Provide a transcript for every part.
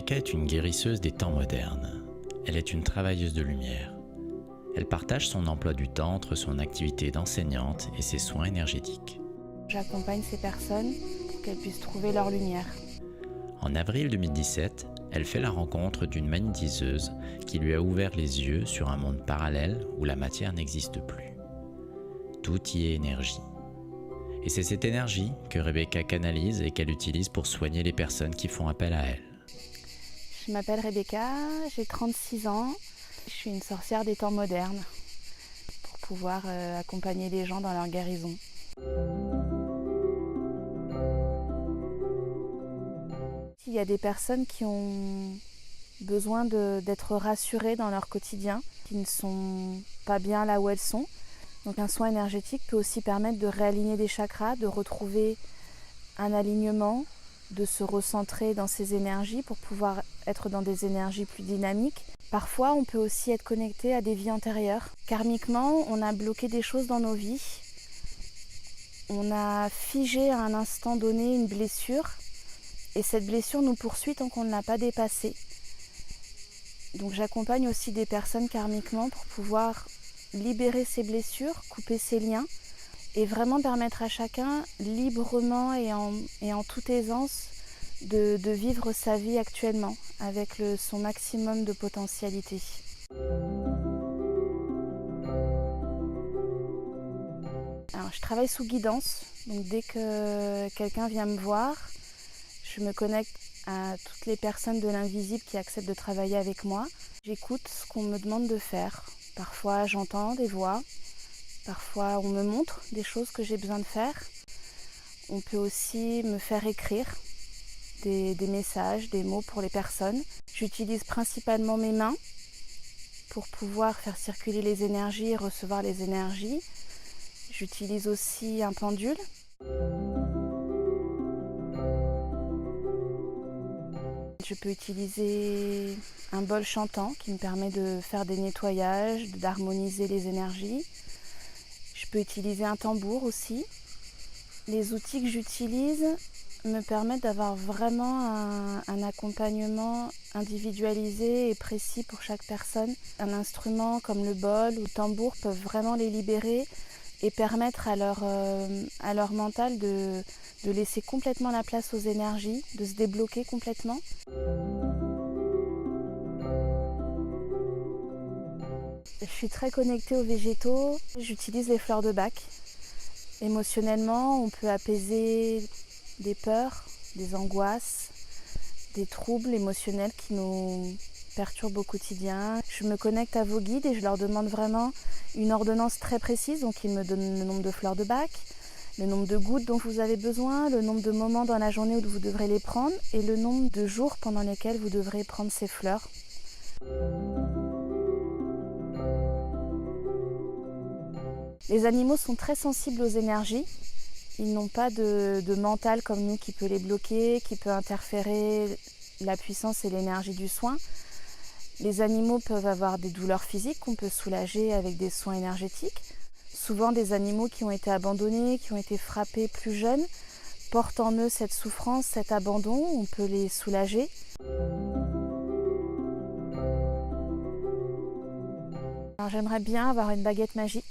Rebecca est une guérisseuse des temps modernes. Elle est une travailleuse de lumière. Elle partage son emploi du temps entre son activité d'enseignante et ses soins énergétiques. J'accompagne ces personnes pour qu'elles puissent trouver leur lumière. En avril 2017, elle fait la rencontre d'une magnétiseuse qui lui a ouvert les yeux sur un monde parallèle où la matière n'existe plus. Tout y est énergie. Et c'est cette énergie que Rebecca canalise et qu'elle utilise pour soigner les personnes qui font appel à elle. Je m'appelle Rebecca, j'ai 36 ans. Je suis une sorcière des temps modernes pour pouvoir accompagner les gens dans leur guérison. Il y a des personnes qui ont besoin d'être rassurées dans leur quotidien, qui ne sont pas bien là où elles sont. Donc un soin énergétique peut aussi permettre de réaligner des chakras, de retrouver un alignement, de se recentrer dans ses énergies pour pouvoir être dans des énergies plus dynamiques. Parfois, on peut aussi être connecté à des vies antérieures. Karmiquement, on a bloqué des choses dans nos vies. On a figé à un instant donné une blessure et cette blessure nous poursuit tant qu'on ne l'a pas dépassée. Donc j'accompagne aussi des personnes karmiquement pour pouvoir libérer ces blessures, couper ces liens et vraiment permettre à chacun librement et en toute aisance de vivre sa vie actuellement avec son maximum de potentialité. Alors, je travaille sous guidance, donc dès que quelqu'un vient me voir, je me connecte à toutes les personnes de l'invisible qui acceptent de travailler avec moi. J'écoute ce qu'on me demande de faire. Parfois j'entends des voix, parfois on me montre des choses que j'ai besoin de faire. On peut aussi me faire écrire des messages, des mots pour les personnes. J'utilise principalement mes mains pour pouvoir faire circuler les énergies et recevoir les énergies. J'utilise aussi un pendule. Je peux utiliser un bol chantant qui me permet de faire des nettoyages, d'harmoniser les énergies. Je peux utiliser un tambour aussi. Les outils que j'utilise me permettent d'avoir vraiment un accompagnement individualisé et précis pour chaque personne. Un instrument comme le bol ou le tambour peuvent vraiment les libérer et permettre à leur mental de laisser complètement la place aux énergies, de se débloquer complètement. Je suis très connectée aux végétaux, j'utilise les fleurs de bac. Émotionnellement, on peut apaiser des peurs, des angoisses, des troubles émotionnels qui nous perturbent au quotidien. Je me connecte à vos guides et je leur demande vraiment une ordonnance très précise, donc ils me donnent le nombre de fleurs de bac, le nombre de gouttes dont vous avez besoin, le nombre de moments dans la journée où vous devrez les prendre et le nombre de jours pendant lesquels vous devrez prendre ces fleurs. Les animaux sont très sensibles aux énergies. Ils n'ont pas de mental comme nous qui peut les bloquer, qui peut interférer la puissance et l'énergie du soin. Les animaux peuvent avoir des douleurs physiques qu'on peut soulager avec des soins énergétiques. Souvent des animaux qui ont été abandonnés, qui ont été frappés plus jeunes, portent en eux cette souffrance, cet abandon, on peut les soulager. Alors, j'aimerais bien avoir une baguette magique.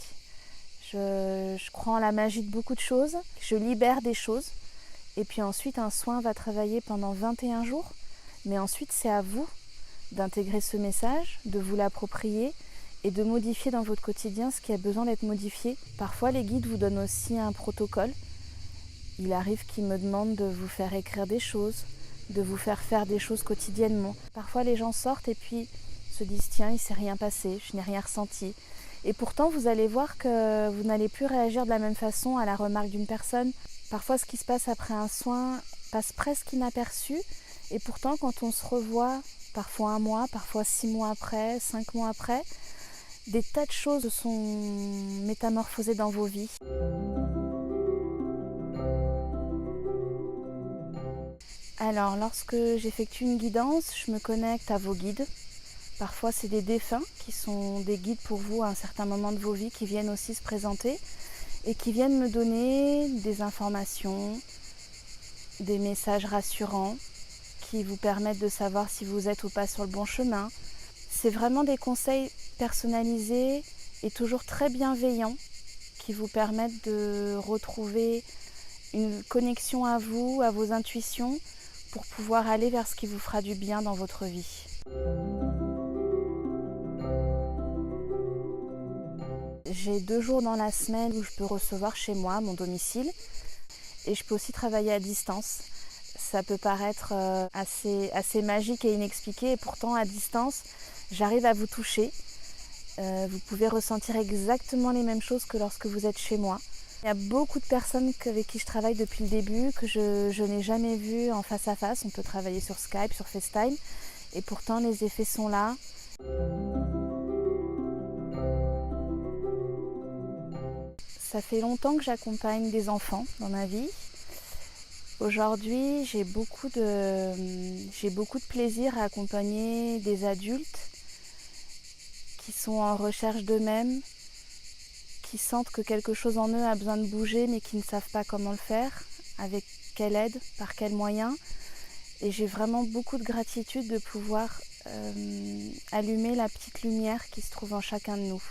Je crois en la magie de beaucoup de choses, je libère des choses et puis ensuite un soin va travailler pendant 21 jours. Mais ensuite c'est à vous d'intégrer ce message, de vous l'approprier et de modifier dans votre quotidien ce qui a besoin d'être modifié. Parfois les guides vous donnent aussi un protocole. Il arrive qu'ils me demandent de vous faire écrire des choses, de vous faire des choses quotidiennement. Parfois les gens sortent et puis se disent tiens, il ne s'est rien passé, je n'ai rien ressenti. Et pourtant, vous allez voir que vous n'allez plus réagir de la même façon à la remarque d'une personne. Parfois, ce qui se passe après un soin passe presque inaperçu. Et pourtant, quand on se revoit, parfois 1 mois, parfois 6 mois après, 5 mois après, des tas de choses sont métamorphosées dans vos vies. Alors, lorsque j'effectue une guidance, je me connecte à vos guides. Parfois, c'est des défunts qui sont des guides pour vous à un certain moment de vos vies, qui viennent aussi se présenter et qui viennent me donner des informations, des messages rassurants, qui vous permettent de savoir si vous êtes ou pas sur le bon chemin. C'est vraiment des conseils personnalisés et toujours très bienveillants qui vous permettent de retrouver une connexion à vous, à vos intuitions, pour pouvoir aller vers ce qui vous fera du bien dans votre vie. J'ai 2 jours dans la semaine où je peux recevoir chez moi, mon domicile, et je peux aussi travailler à distance. Ça peut paraître assez magique et inexpliqué, et pourtant à distance, j'arrive à vous toucher. Vous pouvez ressentir exactement les mêmes choses que lorsque vous êtes chez moi. Il y a beaucoup de personnes avec qui je travaille depuis le début que je n'ai jamais vues en face à face. On peut travailler sur Skype, sur FaceTime, et pourtant les effets sont là. Ça fait longtemps que j'accompagne des enfants dans ma vie. Aujourd'hui, j'ai beaucoup de plaisir à accompagner des adultes qui sont en recherche d'eux-mêmes, qui sentent que quelque chose en eux a besoin de bouger mais qui ne savent pas comment le faire, avec quelle aide, par quels moyens. Et j'ai vraiment beaucoup de gratitude de pouvoir allumer la petite lumière qui se trouve en chacun de nous.